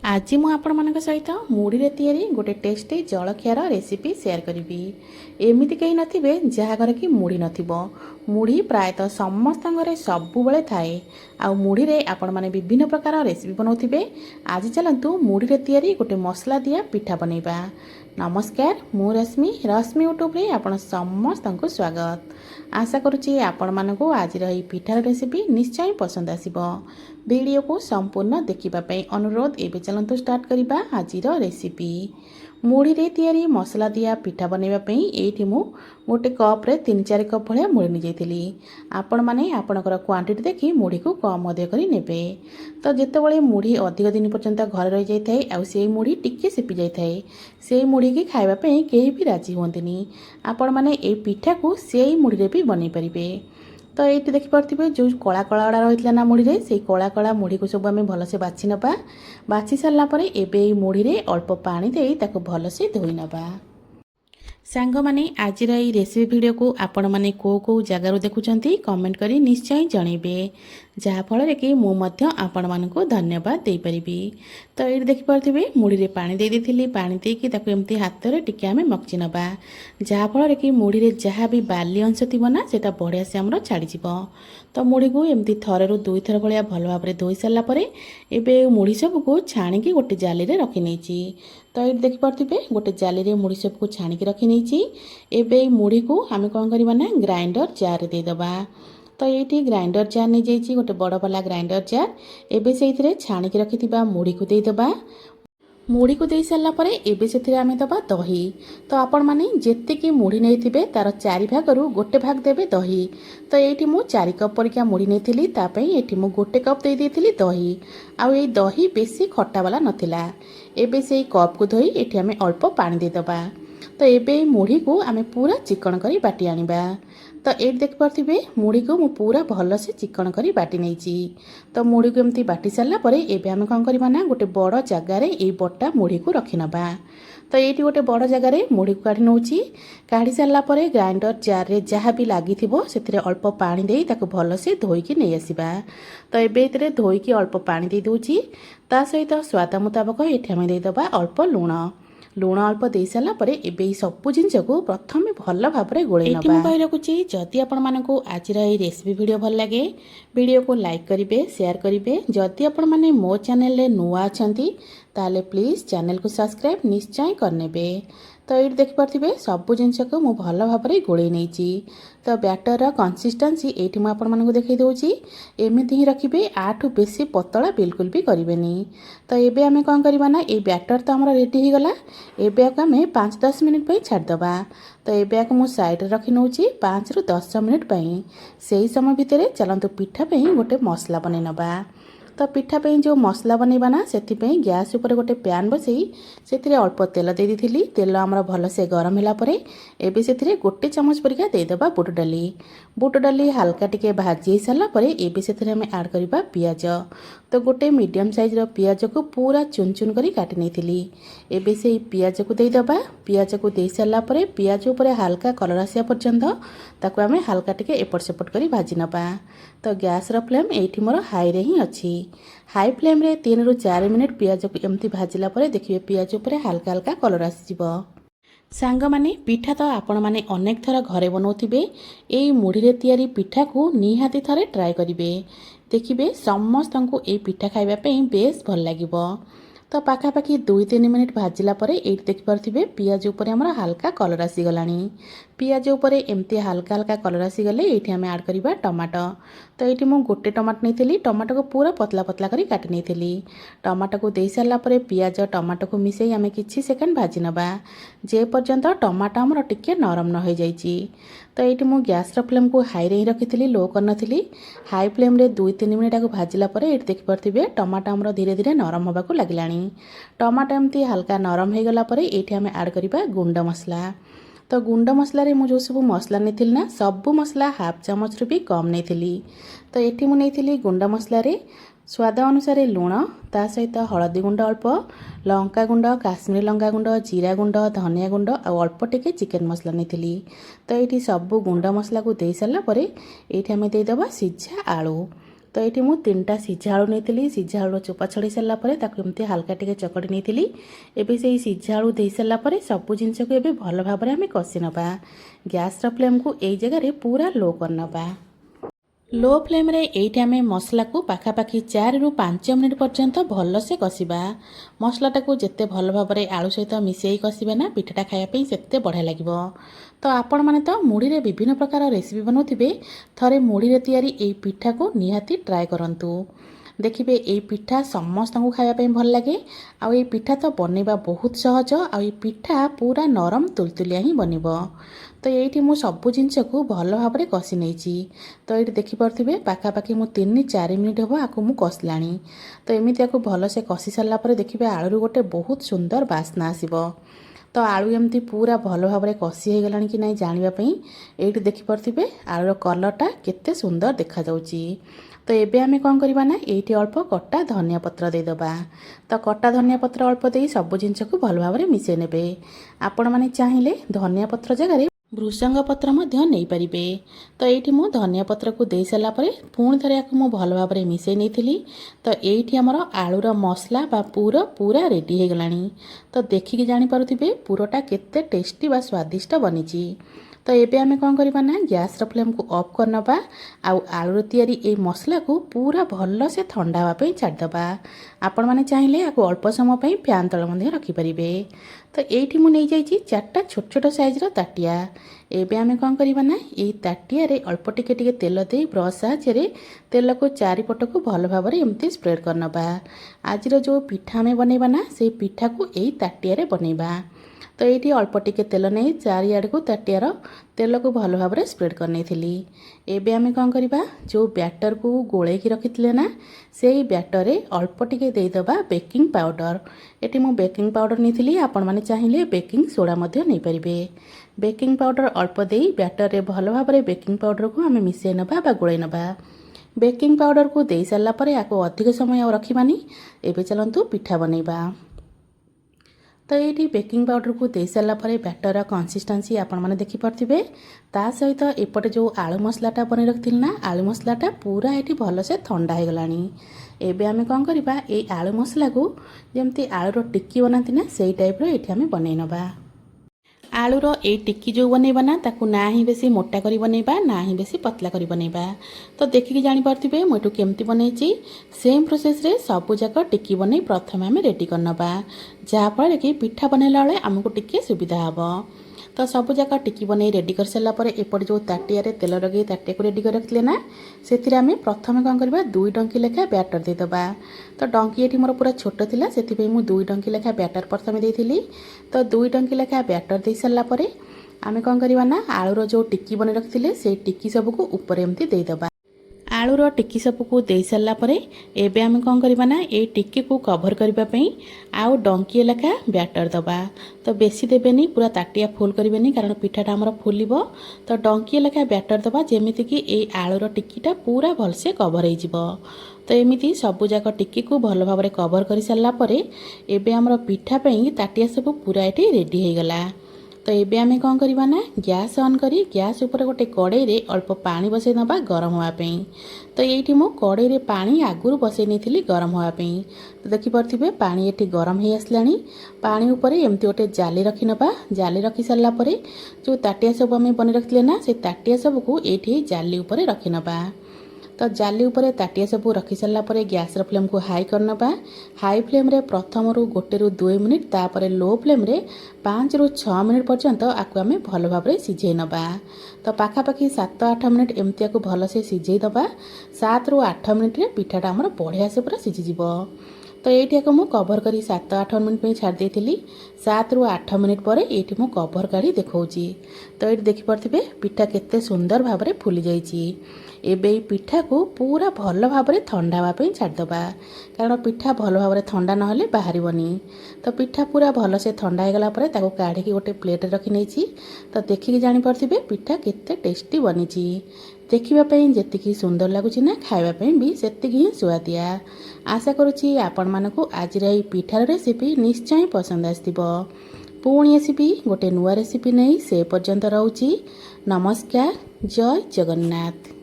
आज मु आपण सहित मुढ़ी तैयारी गोटे टेस्टी जलखियार रेसिपी शेयर करी। एमती कहीं नथिबे जहाँ घर की मुढ़ी नथिबो। मुढ़ी प्रायतः समस्त घरे सबु बेले थाए। आ मुढ़ी रे आपण माने विभिन्न प्रकार रेसिपी बनाउथिबे। आज चलंतु मुढ़ी तैयारी गोटे मसला दिया पिठा बनैबा। नमस्कार, मु रश्मि रश्मि यूट्यूब रे आपण समस्त को स्वागत। आशा करुच्ची आपण मानकु आज रही पिठार रेसिपी निश्चय पसंद आसीबो। वीडियो को संपूर्ण देखिबा पई अनुरोध। एबे चलंतु स्टार्ट करिबा आजिर रेसिपी। मुढ़ी रे तैयारी मसला दिया पिठा बनैबा पई एठी मु गोटे कप रे 3-4 कप भलिया मुढ़ी नि जाइतिली। आपण माने आपणकर क्वांटिटी देखि मुढ़ी को कम अधिक करि नेबे। तो जेतेबेले मुढ़ी अधिक दिन पर्यंत घर रहि जाय थाए आ सेई मुढ़ी टिके सेपि जाय थाए, सेई मुढ़ी की खाइबा पई केही भी राजी होंतिनी। आपण माने ए पिठा को सेई मुढ़ी रे भी बनै परिबे। तो ये देखिपे जो कला कला गुड़ा रही ना मुढ़ी से कला कला मुढ़ी को सब आम भलसे बाछि नबा। बाछि सारापर एबे मुढ़ी रे अल्प पानी दे ताको भलसे धोई नबा। सांग माने आज रेसिपी वीडियो को आपण माने को जगार देखुंती कमेंट करी निश्चय जनइबे, जहाँ फल कि मु मध्य आपण मानक धन्यवाद दे परिबी। तो ये देखिपे मुढ़ी रे पानी दे देथिली। पानी देकी ताको एमती हाथ रे टिके आमे मक्चि नबा, जहाँ फल कि मुढ़ी रे जहाँ भी बाली अंश थिबो ना सेटा बढ़िया से हमर छाड़ी जिवो। तो मुढ़ी को एमती थरे रु 2 थर भलिया भल भाव रे धोई सारा परे एबे मुढ़ी सब को छाणी की गोटे जाली रे रखि नेची। तो ये देखिपे गोटे जाली रे मुढ़ी सब को छाणी की रखि नेची। एबे मुढ़ी को आमे कोन करबा ना ग्राइंडर जार दे दबा। तो ये ग्राइंडर जार नहीं जाइए गोटे बड़ वाला ग्राइंडर जार। एबे से छाणी की रखिथिबा मुढ़ी को दे दबा। मुढ़ी को दे सारा पर एबे से आमे दबा दही। तो आपण माने जेतिकी मुढ़ी नैथिबे तार 4 भाग रु गोटे भाग देबे दही। तो ये मु 4 कप परिका मुढ़ी नैथिली, तापई एठी मु गोटे कप दे देथिली दही। आउ ये दही बेसी खट्टा वाला नथिला। एबे से कप को धोई एठी आमे अल्प पानी दे दबा। तो एबे मुढ़ी को आमे पूरा चिकन करी बाटी आनिबा। तो ये देखिपे मुढ़ी को मु पूरा भल से चिकन करी बाटी नेची। तो मुढ़ी को एमती बाटी सारा पर एबे आमे कोन करबा ना गोटे बड़ जगार ए बटा मुढ़ी को रखि नबा। तो ये गोटे बड़ जगार मुढ़ी को काढ़ी नौची। काढ़ी सारा पर ग्राइंडर जार रे जहाँ भी लागिथिबो सेथिरे अल्प पानी देई ताको भल से धोईकी नै आसीबा। तो एबे एतरे धोईकी अल्प पानी दे दोची। ता सहित स्वाद मुताबक एठी आमे दे दबा अल्प लूण। लूण अल्प दे सारा पर एबे सबु जिनस को प्रथम भल भाव में गोले नबा। एठी कहि रखुची जदि आपण मानकु आज रे रेसिपी वीडियो भल लागे वीडियो को लाइक करिवे, शेयर करिवे। जदि आपण माने मो चैनल रे नुआ अछंती ताले प्लीज चैनल को सब्सक्राइब निश्चय करनेबे। तो ये देखिपे सबु जिनस को मु भल भाव में गोले नेची। तो बैटर कंसिस्टेंसी एठी मु आपण मानकु देखै दोची। एमिति ही रखिबे, आठु बेसी पतला बिल्कुल भी करिवेनी। तो एबे आमे कोन करबा ना ए बैटर तो हमर रेडी हो गला। एबे आमे 5-10 मिनिट पई छाड़ दबा। तो एबे मु साइड रे रखि नउची 5 रु 10 मिनिट पई। सेही समय भितरे चलंतु पिठा पई गोटे मसला बनै नबा। तो पिठा पे जो मसला बनैबा ना सेति पे गैस ऊपर गोटे पैन बसई सेतिरे अल्प तेल दे दिथिली। तेल हमर भल से गरम होला परे एबे सेतिरे गोटे चमच परिका दे दबा बुट डाली। बुट डाली हल्का टिके भाजी सारा परे एबे सेतिरे हम ऐड करबा पियाज। तो गोटे मीडियम साइज रो पियाज को पूरा चुन चुन करी काटि नेथिली। एबे से पियाज को दे दबा। पियाज को दे सारा परे पियाज ऊपर हल्का कलर आसिया पर्यंत ताको हमें हल्का टिके एपट सेपट करी भाजी नबा। तो गैस रो फ्लेम एठी मोर हाई रे ही अछि। हाई फ्लेम रे 3 रु 4 मिनिट पियाज को एमती भाजिला परे देखिए पियाज ऊपर हल्का हल्का कलर आसीजिवो। सांग माने पिठा तो आपण माने अनेक थर घरे बनौथिबे। एई मुढ़ी रे तैयारी पिठा को निहाती थरे ट्राई करिवे। देखिबे समस्त को ए पिठा खाइबा पे बेस भल लागिवो। तो पाखापाखि 2-3 मिनिट भाजिला परे एठी देखि परथिबे पियाज ऊपर हमरा हल्का कलर आसी गलानी। पियाज ऊपर एमती हल्का हल्का कलर आसी गले एठी हम ऐड करिबा टमाटो। तो एठी मु गोटे टमाटो नेथिली। टमाटो को पूरा पतला पतला करी काटि नेथिली। टमाटो को दे सारा परे पियाज टमाटो को मिसई आमे किछि सेकंड भाजी नबा, जे पर्यंत टमाटो हमर टिके नरम न हो जाइछि। तो एठी मु गैस रो फ्लेम को हाई रे ही रखिथिली, लो करनथिली। हाई फ्लेम रे 2-3 मिनिट को भाजिला परे एठी देखि परथिबे टमाटो हमर धीरे धीरे नरम होबा को लागिलानी। टमाटो एमती हल्का नरम हो गला परे एठी हम ऐड करिबा गुंड मसला। तो गुंड मसला रे मु जो सब मसला नेथिली ना सबु मसला हाफ चामच रु भी कम नेथिली। तो एठी मु नेथिली गुंड मसला रे स्वाद अनुसार लूण, ता सहित हलदी गुंड अल्प, लंका गुंड, काश्मीरी लंका गुंड, जीरा गुंड, धनिया गुंड और अल्प टिके चिकेन मसला नेथिली। तो ये सबू गुंड मसला को दे सारा परे एठी हमें दे दबा सिझा आलू। तो ये मुझे 3टा सीझा आलू नहीं सीझा आलू चोपा छड़ी सारापर एमती हाल्का टे चकड़ी नहीं एवं से सीझा आलू दे सारापर सबू जिनस को ये भल भाव में कषि नवा गैस फ्लेम को यही जगह पूरा लो करनवा लो फ्लेम रे एइठी आमे मसला को पाखापाखि 4 रु 5 मिनिट पर्यंत भलसे कषिबा मसलाटा को जिते भल भाव में आलू सहित मिसई कषिबे ना पिठाटा खाइबा सेते बढ़िया लगिबो। तो आपण माने तो मुढ़ी रे विभिन्न प्रकार रेसिपी बनाउथिबे थरे मुढ़ी रे तैयारी एई पिठा को निहाती ट्राए करंतु देखिए ये पिठा समस्त को खावाई भल लगे आउ ये पिठा तो बनवा बहुत सहज आउ ये पिठा पूरा नरम तुलतुलिया ही बनब। तो ये मु सबू जिनस को भल भाव में कषि नहीं तो ये देखिपे पाखापाखि मु 3-4 मिनिट हम आपको मुझे कषला तो एमती आपको भलसे कषि सारापर देखिए आलू गोटे बहुत सुंदर बास्ना आसब। तो आलू एमती पूरा भल भाव में कषि हो गलानी कि नहीं जानापी ये देखिपे आलूर कलरटा केते सुंदर देखा जाउची। तो एबे आमे कौन करवा ना ये अल्प कटा धनिया पत्र देदबा तो कटा धनिया पत्र अल्प दे सब जिनस को भल भाव में मिसई नेबे आपण माने चाहिए धनिया पत्र जगह भृषंग पत्र नहीं पारे। तो ये मु धनिया पत्र को दे सारा पुणी थे या भल भाव में मिसई नहीं तो ये आमर आलूर मसला बा पूरा पूरा रेडी हो गलानी। तो देखिकी जानीपे पूरटा केते टेस्टी बा स्वादिष्ट बनी। तो ये आमे कौन करवा ना गैस फ्लेम को ऑफ करनबा आउ आलू तैयारी ए मसला को पूरा भल से ठंडा होगा छाड़दबा आपण मैंने चाहिए आपको अल्प समय फैन तले रखिपारे। तो ये मुझे 4टा छोट छोट साइज्र ताटिया एबे आमे कौन करवा ना ये ताटिया रे अल्प टिके तेल दे ब्रश साहाय्य तेल को चारिपट को भल भाव में एमती स्प्रेड करनबा। आज जो पिठा आमे बनैबा ना से पिठा को यही ताटिया रे बनैबा। तो ये अल्प टिके तेल नहीं चारिआड़ को ताटियार तेल को भल भाव में स्प्रेड करनी। एबे आमे कौन करवा जो बैटर को गोले रखी ना से बैटर रे अल्प टिके देदबा बेकिंग पाउडर ये मु बेकिंग पाउडर नहीं आपण माने चाहिए बेकिंग सोडा नहीं पारे। बेकिंग पाउडर अल्प दे बैटर रे भल भाव में बेकिंग पाउडर को आमे मिसई नबा बा गोले नबा। बेकिंग पाउडर को दे सारा पर आपको अधिक समय रखिबानी एबे चलंतु पिठा बनैबा। तो ये बेकिंग पाउडर को दे सारा बैटर कंसिस्टेंसी आपण मैंने देखिपे ता सहित एपटे जो आलू मसलाटा बन रखी ना आलू मसलाटा पूरा ये भल से ठंडा हो गलानी। एबे आमे कौन करवा ये आलू मसला को जमती आलूर टिक्की बनाती ना से टाइप ये आमे बनई नबा। आलूर ये टिक्की जो बनैबा ना ताकू ना ही बेसी मोटा करी बनैबा ना ही बेसी पतला करी बनैबा। तो देखिकी जानीपे मुझे केमती बनई सेम प्रोसेस रे सबू जाक टिक्की बनई प्रथम आम रेडी करनबा जहाँफल कि पिठा बनैला बेले आमको टिके सुविधा हम। तो सबू जाक टिक्की बनई रेडी कर सारा पर एपटे जो ताटिया तेल लगे ताटिया को रेडी कर रखिले ना से प्रथम कौन करवा 2 डंकी लेखा बैटर देदबा। तो डंकी ये मोर पूरा छोट थिला से मुझे 2 डंकी लेखा बैटर प्रथम देती। तो 2 डंकी लेखा बैटर दे सारा पर आमे कौन करवा ना आलूर जो टिक्की बन रखिले से टिक्की सबको ऊपर एमती देदबा। आलूर टिक्की सबको दे सारा पर एबे आमे कौन करवा ना ये टिक्की को कभर करने आउ डंकी लेखा बैटर दबा। तो बेसी देबेनी पूरा ताटिया फुल करेनि कारण पिठाटा आमर फुलिबो। तो डंकी लेखा बैटर दबा जेमिति कि ये आलूर टिक्कीटा पूरा भलसे कभर हो। तो एमती सबू जाक टिक्की को भल भाव में कभर कर सारा पर एबे आमर पिठा पई ताटिया सब पूरा ये रेडी हो गला। तो ये आमे कौन करवा ना गैस ऑन करी गैस ऊपर गोटे कड़े रे अल्प पानी बसई नबा गरम होगापी। तो ये मु कड़े रे पानी आगुरी बसई नहीं गरम होगापी। तो देखिपे पानी ये गरम हो आसला पानी उपर एमती गोटे जाली रखी नबा। जाली रखी सारा पर जो ताटिया सब आम बन रखिले ना से ताटिया सबको ये जाली उपर रखी नबा। तो जाली उपर ताटिया सब रखी सारा पर गैस फ्लेम को हाई करनबा। हाई फ्लेम रे प्रथम रु 1 रु 2 मिनिट तापर लो फ्लेम रे 5 रु 6 मिनिट पर्यंत आपको आम भल भाव में सिझे नबा। तो पाखापाखि 7-8 मिनिट एमती आपको भल से सिझे दबा। 7 रु 8 मिनिट रे पिठाटा आमर बढ़िया से पूरा सिझीज। तो ये मु कभर करी 7-8 मिनिट छाड़ देती। 7 रु 8 मिनिट पर ये मु कभर काढ़ी देखौची। तो ये देखिपे पिठा केते सुंदर भाव में फुली जाइए। एबे पिठा को पूरा भल भाव में ठंडा होगापी छाड़दबा कारण पिठा भल भाव में ठंडा नहले बाहरनी। तो पिठा पूरा भल से ठंडा हो गला काढ़ी गोटे प्लेट रखी नहीं। तो देखिकी जानीपे पिठा केते टेस्टी बनी देखापी जी सुंदर लगुच ना खावाई भी सेतिकी ही सुआदिया। आशा करुँची आपण मानक आज पिठार रेसिपी निश्चय पसंद आसथिबो। पुणी आसबि गोटे नुआ रेसिपी नहीं से पर्यंत रोची। नमस्कार। जय जगन्नाथ।